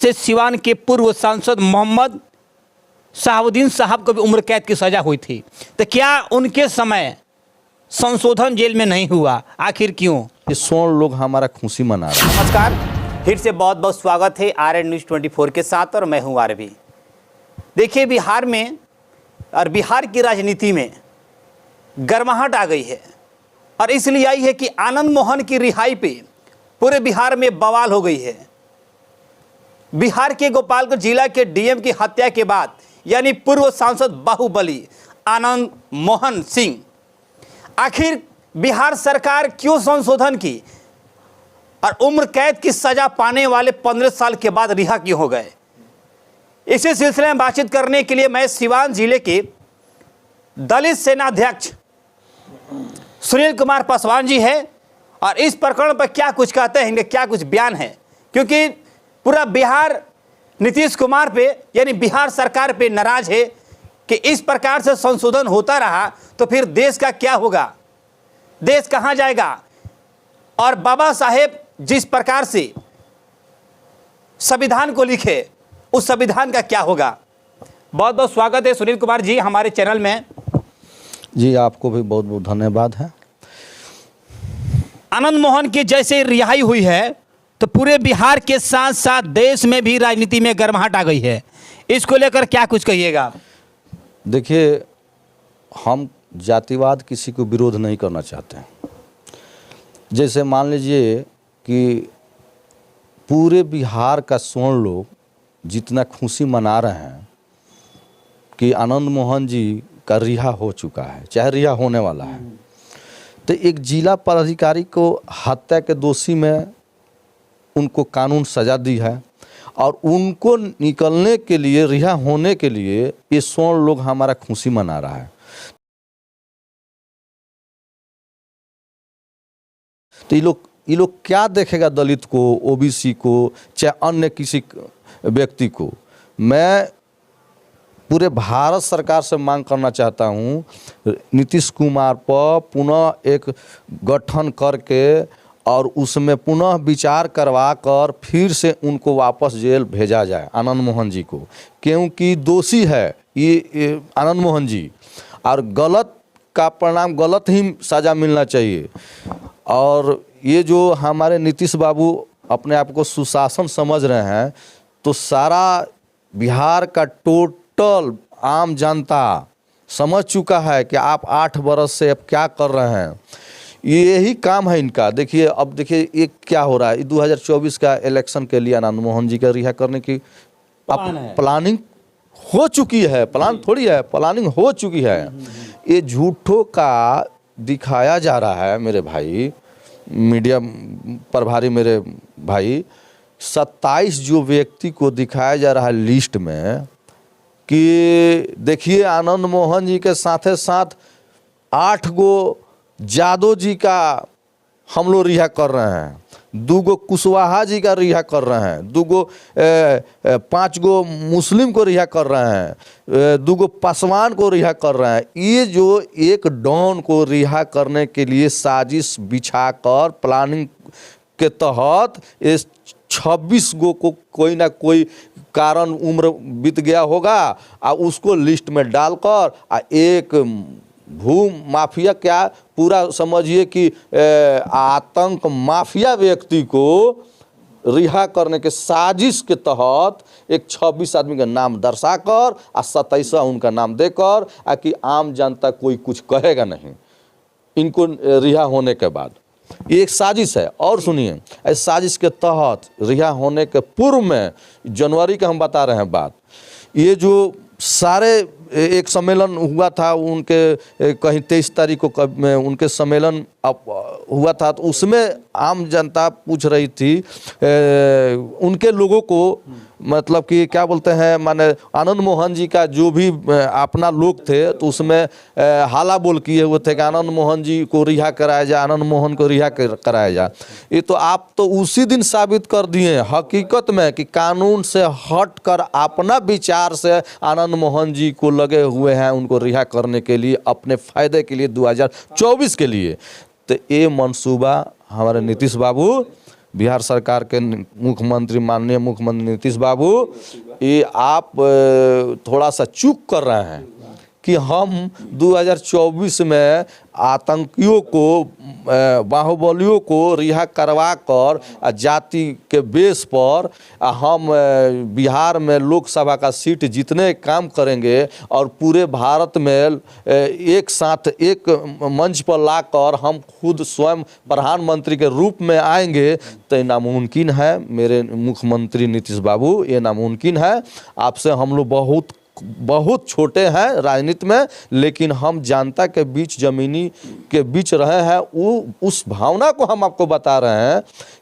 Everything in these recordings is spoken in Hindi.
से सिवान के पूर्व सांसद मोहम्मद शहाबुद्दीन साहब को भी उम्र कैद की सज़ा हुई थी। तो क्या उनके समय संशोधन जेल में नहीं हुआ, आखिर क्यों? ये 100 लोग हमारा खुशी मना रहे हैं। नमस्कार, फिर से बहुत बहुत स्वागत है आरएन न्यूज़ 24 के साथ और मैं हूं आरबी। देखिए, बिहार में और बिहार की राजनीति में गर्माहट आ गई है और इसलिए आई है कि आनंद मोहन की रिहाई पे पूरे बिहार में बवाल हो गई है। बिहार के गोपालगंज जिला के डीएम की हत्या के बाद यानी पूर्व सांसद बाहुबली आनंद मोहन सिंह आखिर बिहार सरकार क्यों संशोधन की और उम्र कैद की सजा पाने वाले 15 साल के बाद रिहा क्यों हो गए? इसी सिलसिले में बातचीत करने के लिए मैं सिवान जिले के दलित सेनाध्यक्ष सुनील कुमार पासवान जी हैं और इस प्रकरण पर क्या कुछ कहते हैं, क्या कुछ बयान है, क्योंकि पूरा बिहार नीतीश कुमार पे यानी बिहार सरकार पे नाराज है कि इस प्रकार से संशोधन होता रहा तो फिर देश का क्या होगा, देश कहां जाएगा। और बाबा साहेब जिस प्रकार से संविधान को लिखे उस संविधान का क्या होगा। बहुत बहुत स्वागत है सुनील कुमार जी हमारे चैनल में। जी आपको भी बहुत बहुत धन्यवाद है। आनंद मोहन की जैसे रिहाई हुई है तो पूरे बिहार के साथ साथ देश में भी राजनीति में गर्माहट आ गई है, इसको लेकर क्या कुछ कहिएगा? देखिए, हम जातिवाद किसी को विरोध नहीं करना चाहते हैं। जैसे मान लीजिए कि पूरे बिहार का 100 लोग जितना खुशी मना रहे हैं कि आनंद मोहन जी का रिहा हो चुका है, चाहे रिहा होने वाला है, तो एक जिला पदाधिकारी को हत्या के दोषी में उनको कानून सजा दी है और उनको निकलने के लिए, रिहा होने के लिए ये 100 लोग हमारा खुशी मना रहा है। तो ये लोग क्या देखेगा दलित को, ओबीसी को, चाहे अन्य किसी व्यक्ति को। मैं पूरे भारत सरकार से मांग करना चाहता हूँ नीतीश कुमार पर पुनः एक गठन करके और उसमें पुनः विचार करवा कर फिर से उनको वापस जेल भेजा जाए आनंद मोहन जी को, क्योंकि दोषी है ये आनंद मोहन जी और गलत का परिणाम गलत ही सज़ा मिलना चाहिए। और ये जो हमारे नीतीश बाबू अपने आप को सुशासन समझ रहे हैं, तो सारा बिहार का टोटल आम जनता समझ चुका है कि आप 8 बरस से अब क्या कर रहे हैं। यही काम है इनका। देखिए, अब देखिए ये क्या हो रहा है। 2024 का इलेक्शन के लिए आनंद मोहन जी का रिहा करने की प्लानिंग हो चुकी है। प्लान थोड़ी है, प्लानिंग हो चुकी है। ये झूठों का दिखाया जा रहा है मेरे भाई, मीडिया प्रभारी मेरे भाई। 27 जो व्यक्ति को दिखाया जा रहा है लिस्ट में कि देखिए आनंद मोहन जी के साथ साथ 8 गो जादव जी का हम लोग रिहा कर रहे हैं, 2 गो कुशवाहा जी का रिहा कर रहे हैं, 5 गो मुस्लिम को रिहा कर रहे हैं, 2 गो पासवान को रिहा कर रहे हैं। ये जो एक डॉन को रिहा करने के लिए साजिश बिछाकर प्लानिंग के तहत इस 26 गो को कोई ना कोई कारण उम्र बीत गया होगा और उसको लिस्ट में डालकर एक भू माफिया, क्या पूरा समझिए कि आतंक माफिया व्यक्ति को रिहा करने के साजिश के तहत एक 26 आदमी का नाम दर्शाकर और 27वां उनका नाम देकर कि आम जनता कोई कुछ कहेगा नहीं इनको रिहा होने के बाद। ये एक साजिश है। और सुनिए, इस साजिश के तहत रिहा होने के पूर्व में जनवरी का हम बता रहे हैं बात, ये जो सारे एक सम्मेलन हुआ था उनके कहीं 23 तारीख को उनके सम्मेलन हुआ था, तो उसमें आम जनता पूछ रही थी उनके लोगों को, मतलब कि क्या बोलते हैं, माने आनंद मोहन जी का जो भी अपना लोग थे तो उसमें हाला बोल किए हुए थे कि आनंद मोहन जी को रिहा कराया जाए, आनंद मोहन को रिहा कराया जाए। ये तो आप तो उसी दिन साबित कर दिए हकीकत में कि कानून से हट कर अपना विचार से आनंद मोहन जी को लगे हुए हैं उनको रिहा करने के लिए, अपने फायदे के लिए 2024 के लिए। तो ये मंसूबा हमारे नीतीश बाबू बिहार सरकार के मुख्यमंत्री माननीय मुख्यमंत्री नीतीश बाबू, ये आप थोड़ा सा चूक कर रहे हैं कि हम 2024 में आतंकियों को, बाहुबलियों को रिहा करवा कर जाति के बेस पर हम बिहार में लोकसभा का सीट जीतने का काम करेंगे और पूरे भारत में एक साथ एक मंच पर लाकर हम खुद स्वयं प्रधानमंत्री के रूप में आएंगे, तो ये नामुमकिन है मेरे मुख्यमंत्री नीतीश बाबू, ये नामुमकिन है। आपसे हम लोग बहुत छोटे हैं राजनीति में, लेकिन हम जनता के बीच, जमीनी के बीच रहे हैं। वो उस भावना को हम आपको बता रहे हैं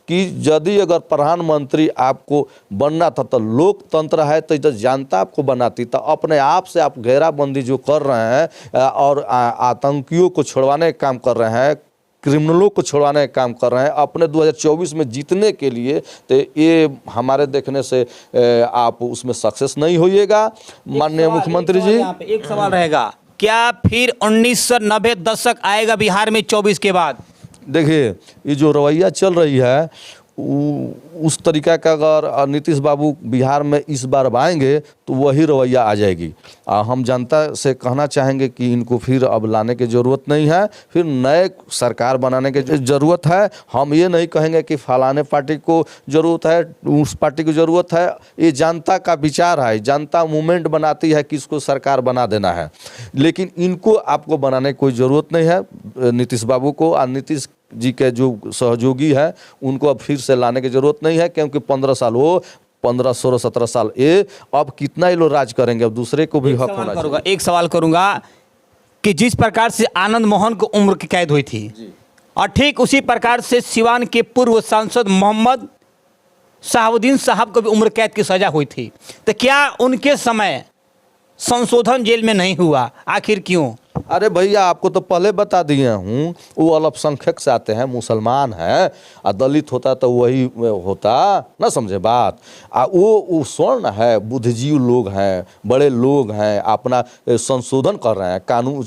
कि यदि अगर प्रधानमंत्री आपको बनना था तो लोकतंत्र है, तो जब जनता आपको बनाती तो अपने आप से आप घेराबंदी जो कर रहे हैं और आतंकियों को छुड़वाने का काम कर रहे हैं, क्रिमिनलों को छुड़वाने का काम कर रहे हैं अपने 2024 में जीतने के लिए, तो ये हमारे देखने से आप उसमें सक्सेस नहीं होइएगा। माननीय मुख्यमंत्री जी, यहाँ पे एक सवाल रहेगा, क्या फिर 1990 दशक आएगा बिहार में 24 के बाद? देखिए, ये जो रवैया चल रही है उस तरीका का अगर नीतीश बाबू बिहार में इस बार आएंगे तो वही रवैया आ जाएगी। हम जनता से कहना चाहेंगे कि इनको फिर अब लाने की ज़रूरत नहीं है, फिर नए सरकार बनाने की ज़रूरत है। हम ये नहीं कहेंगे कि फलाने पार्टी को ज़रूरत है, उस पार्टी की ज़रूरत है। ये जनता का विचार है, जनता मूवमेंट बनाती है कि इसको सरकार बना देना है, लेकिन इनको आपको बनाने की कोई ज़रूरत नहीं है नीतीश बाबू को। और नीतीश जी के जो सहयोगी है उनको अब फिर से लाने की ज़रूरत नहीं है, क्योंकि 15 साल वो 15, 16, 17 साल ये अब कितना ये लोग राज करेंगे, अब दूसरे को भी हक होना चाहिए। एक सवाल करूंगा कि जिस प्रकार से आनंद मोहन को उम्र की कैद हुई थी और ठीक उसी प्रकार से सिवान के पूर्व सांसद मोहम्मद शहाबुद्दीन साहब को भी उम्र कैद की सजा हुई थी, तो क्या उनके समय संशोधन जेल में नहीं हुआ? आखिर क्यों? अरे भैया, आपको तो पहले बता दिए हूँ, वो अल्पसंख्यक से आते हैं, मुसलमान है, और दलित होता तो वही होता ना, समझे बात। वो स्वर्ण है, बुद्धिजीवी लोग हैं, बड़े लोग हैं, अपना संशोधन कर रहे हैं कानून,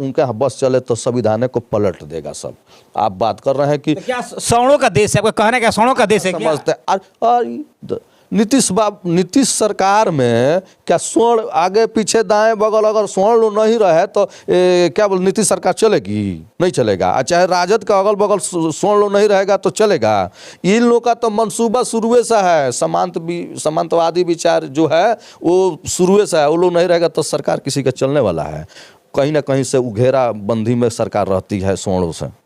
उनका बस चले तो संविधान को पलट देगा सब। आप बात कर रहे हैं कि तो क्या सवर्णों का देश है? आपका कहना क्या सवर्णों का देश है? समझते नीतीश सरकार में क्या स्वर्ण आगे पीछे दाएं बगल अगर स्वर्ण लोग नहीं रहे तो क्या बोल नीतीश सरकार चलेगी? नहीं चलेगा। चाहे राजद का अगल बगल स्वर्ण लोग नहीं रहेगा तो चलेगा। इन लोग का तो मंसूबा शुरू से है, समांतवादी विचार जो है वो शुरू से है। वो लोग नहीं रहेगा तो सरकार किसी का चलने वाला है। कहीं ना कहीं से घेरा बंदी में सरकार रहती है स्वर्णों से।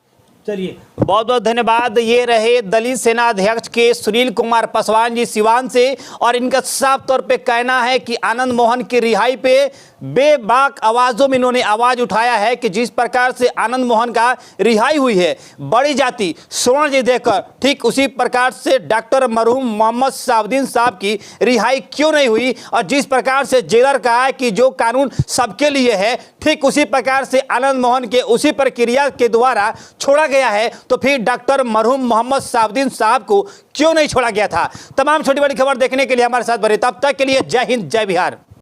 चलिए, बहुत बहुत धन्यवाद। ये रहे दलित सेना अध्यक्ष के सुनील कुमार पासवान जी सिवान से, और इनका साफ तौर पे कहना है कि आनंद मोहन की रिहाई पे बेबाक आवाज़ों में इन्होंने आवाज़ उठाया है कि जिस प्रकार से आनंद मोहन का रिहाई हुई है बड़ी जाति स्वर्ण जी देकर, ठीक उसी प्रकार से डॉक्टर मरहूम मोहम्मद शहाबुद्दीन साहब की रिहाई क्यों नहीं हुई। और जिस प्रकार से जेलर कहा है कि जो कानून सबके लिए है, ठीक उसी प्रकार से आनंद मोहन के उसी प्रक्रिया के द्वारा छोड़ा गया है, तो फिर डॉक्टर मरहूम मोहम्मद शहाबुद्दीन साहब को क्यों नहीं छोड़ा गया था? तमाम छोटी बड़ी खबर देखने के लिए हमारे साथ बने। तब तक के लिए जय हिंद, जय बिहार।